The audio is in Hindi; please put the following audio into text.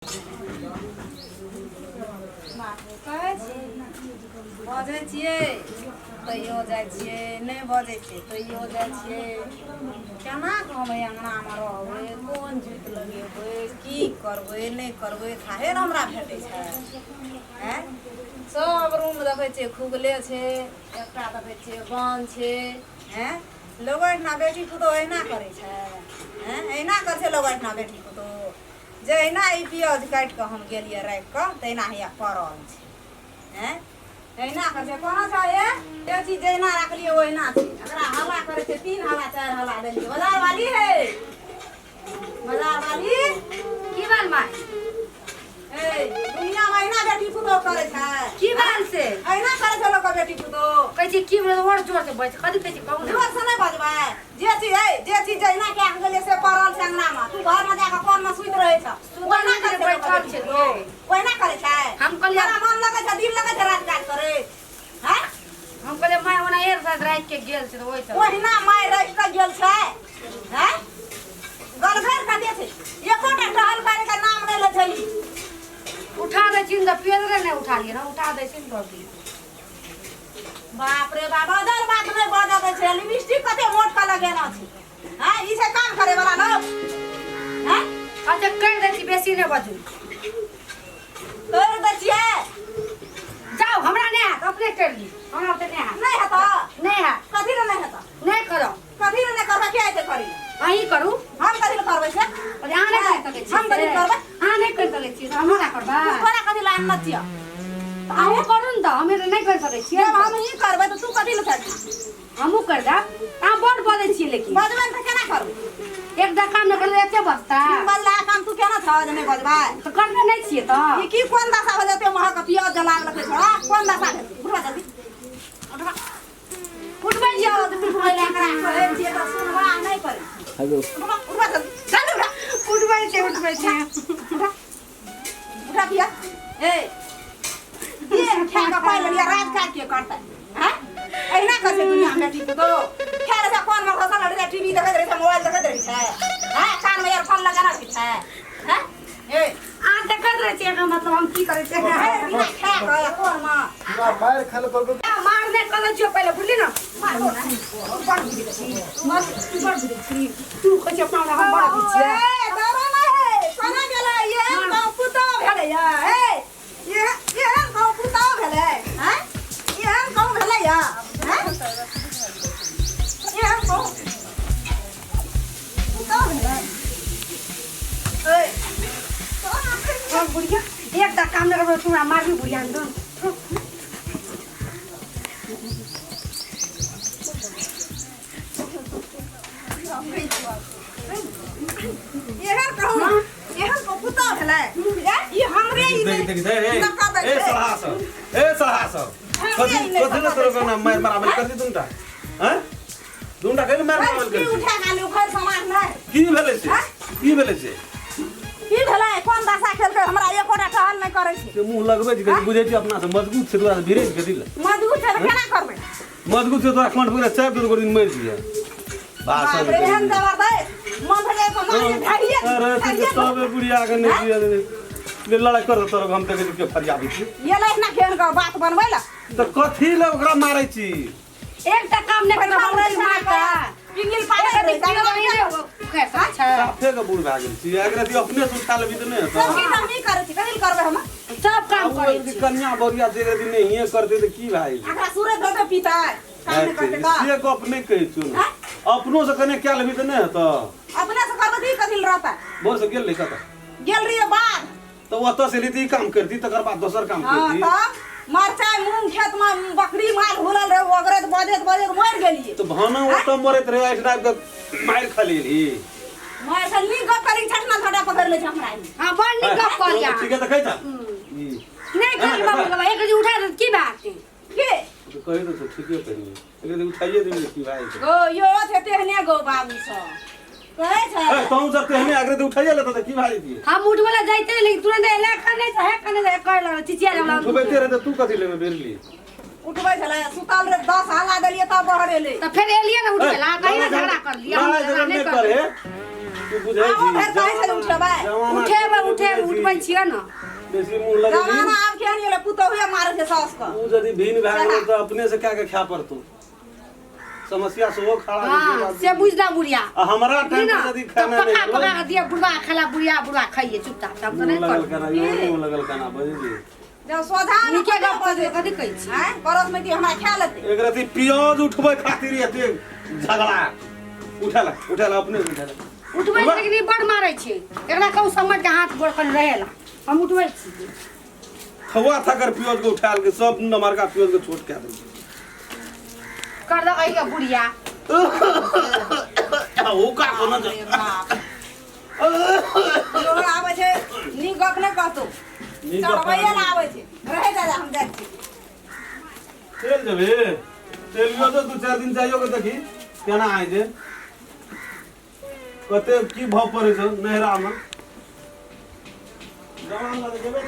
बजे छिए तैयो जाय छिए नहीं बजे छिए तैयो जाय छिए केना कहबै अंगना में रहबै कोन जीत लगेबै की करबै नहीं करबै थाहे न हमरा भेटै छै हैं सब रूम देखै छिए खुगले छै एकटा देखै छिए बंद छै हैं लोग एहिना बेटी पुतोह एहिना करै छै हैं एहिना करै छै लोग एहिना बेटी पुतोह जहिना ई पियाज काटि कऽ हम गेलियै राखि कऽ तहिना हिया पड़ल छै हैं एहिना करै छै कोना छै ये चीज जहिना रखलियै ओहिना छै एकरा हल्ला करै छै 3 हल्ला 4 हल्ला देलियै बाजार वाली है बाजार वाली की बाल माय ए दुनिया में एहिना बेटी पुतोह करै छै की बाल से एहिना करै छै लोग बेटी पुतोह कहै छै की बोल और जोर से बज कथि कहै छै कहू जोर से नहीं बजबै जे चीज जहिना के गेलियै से पड़ल छै अंगना में तू घर में जाके कोन में सुति रहै छ ओहिना करे छै बैठल छै ओहिना करे छै हम कहलियै मन लगै छै दिल लगै छै रात काट करे हैं हम कहलियै माय ओना एक साथ रात के गेल छै ओइ सब ओहिना माय रात के गेल छै हैं गलघर का दे छै एकोटा टहल करे का नाम नै ले छै उठा दे चिन द पेदरे नहीं उठा लिए ना उठा दे चिन बाबी बाप रे बाप अदर बात नहीं बजा दे छै लिपस्टिक कते मोट का लगेना छै हैं ई से काम करे वाला लोग हैं अच्छा कर दे छी बेसी नहीं बजू कर दे छिए जाओ हमरा नहीं हाथ अपने कर ली हमरा तो नहीं हाथ नहीं हता नहीं हाथ कथि ले नहीं हता नहीं करो कथि ले नहीं करबा के आइते करी अही करू हम कथि ले करबै से और यहां नहीं कर सके छी हम कथि ले करबै हां नहीं कर सके छी हम ना करबा तोरा कथि ले आन छिया हम करू न त हम नहीं कर सके छी जब हम ही करबै तो तू कथि ले करबी हमू कर दा आ बड़ बजे छी लेकिन बजबै त केना करबै एक दा काम न कर एते बस्ता बल्ला काम तू केना छ जे नहीं बजबै तो करबे नहीं छी त ई की कोन दशा हो जते महक पियाज जलाग लगे छोड़ा कोन दशा है उठवा जल्दी उठवा उठबै जियो तो उठबै ले एकरा कहै छियै त सुनबा नहीं करे हेलो उठवा जल्दी जल्दी उठवा उठबै छे उठा पिया ए ये खा का पाई लिया रात काट के करता हैं एहिना कैसे दुनिया में बेटी तो खेल से कोन में घोसा लड़ टीवी देखत रहे मोबाइल देखत रहे छै हैं कान में ईयरफोन लगा रखी छै हैं ए आ देखत रहे छी का मतलब हम की करे छे बिना खा के कोन में मार खाले को मार दे कल जो पहले बुझली ना मारो ना ऊपर भी देखी मत ऊपर भी देखी तू कछ अपना हम बड़ा बिछिया ए डरो ना है कोना गेला ये गांव पुतो भेले या ए ये गांव पुतो भेले हैं ये गांव भेले या हैं ये गांव पुतो भेले ए और बुढ़िया एक दा काम न करबो तोरा मार भी बुढ़िया न ये पुतो भेले ये हमरे ई देख ए सहास कथि न तोरो ना मार मार कर दी दुंटा हैं दुंटा कइले मार मार कर उठा गाली उखड़ समाज नै की भेले से की भेले से की भेले कोन दशा खेल के हमरा एकोटा टहल नै करै छी से मुंह लगबे छी बुझै छी अपना से मजबूत से तोरा धीरे के दिल मजबूत छै केना करबै मजबूत से तोरा खंड पूरा चाप दे दिन मर जिया भाषा बाप रे हम जबरदस्त मन भले को मार ढाइए अरे तू सब बुढ़िया के नहीं दिया ले लड़ाई कर तोर हम तक के फरियाद छी ये ले ना खेल का बात बनबै ला तो कथि ले ओकरा मारै छी एक दा काम न करबो हमरा मारता पिंगिल पाले रे अच्छा साफे के बुढ़ भाग गेल छी एकरा ती अपने से उठा लेबी त नहीं सब की हम नहीं करै छी कहिल करबै हम सब काम करे की कन्या बरिया जे दिन नहीं है करते तो की भाई एकरा सूरज दो के पिता काम नहीं करते का से को अपने कहि सुन अपनो से कने क्या लेबी त नहीं त अपने से करबै दी कहिल रहता बोल से गेल लेका त गेल रहिए बात तो ओत से लीती काम करती तकर बाद दोसर काम हां करती त मरचाई मूंग खेत में बकरी माल हुलल रहे ओगरत बजत मर गेलिए तो भाना ओत मरत रहे ऐस टाइप के मार खा लेली मैं सल्ली गप करी छटना छटा पकड़ ले हमरा हां बड़ निक गप करिया ठीक है त कहता नहीं कर बाबू एक जी उठा दे की बात है के तो कहि तो ठीक है करी एकरे उठाइए देबे की भाई गो यो थे हने गो बाबू स कहै छै ए तू सब हमें आगरे तो उठाइए लेता त की भाई दी हम उठ वाला जाइते लेकिन तुरंत एला खाने है खाने कर ला चिचिया ला तू बेटे रहे तू कथि लेबे बेरली उठबै छले सुतल रे 10 हाला देलिए त बहर एले तो फिर एलिए ना उठ वाला कहीं ना झगड़ा कर लिया हम नहीं झगड़ा नहीं करे कर तू बुझै आबो छी भेर काहे से उठबै उठबै छियै न बेसी मुंह लगे जमाना आब के नहीं ले पुतोहे मारे छै सास का तू यदि भीन भए गेल त अपने से क्या के खा पड़तो समस्या से वो खड़ा हां से बुझदा बुढ़िया आ हमरा टाइम पर यदि खाना नहीं पका पका दिया बुढ़वा खाला बुढ़िया खाइए चुपचाप तब तो नहीं लगल कर कना यो लगल कना बुझली जब सोधा निके गप कथि कहै छी हैं परोस में कि हमरा खा लेते एक रति प्याज उठबै खातिर एते झगड़ा उठेला अपने उठेला उठबै लेकिन ई बड़ मारै छै एकरा कहू समझ के हाथ गोड़ कन रहेला हम उठबै छी खवा थकर प्याज को उठाल के सब नंबर का प्याज को छोट के दे कर दो आई बुढ़िया ओ का कोना जा लोग आवे छै नी गप नै कहतो नी गप चढ़बैया ना आवे छै रहे दादा हम जाइ छी चल जबे चलियो तो 2-4 दिन चाहिए के देखी केना आइ जे कते की भाव पड़े छ नहरा में जवान लगे जेबे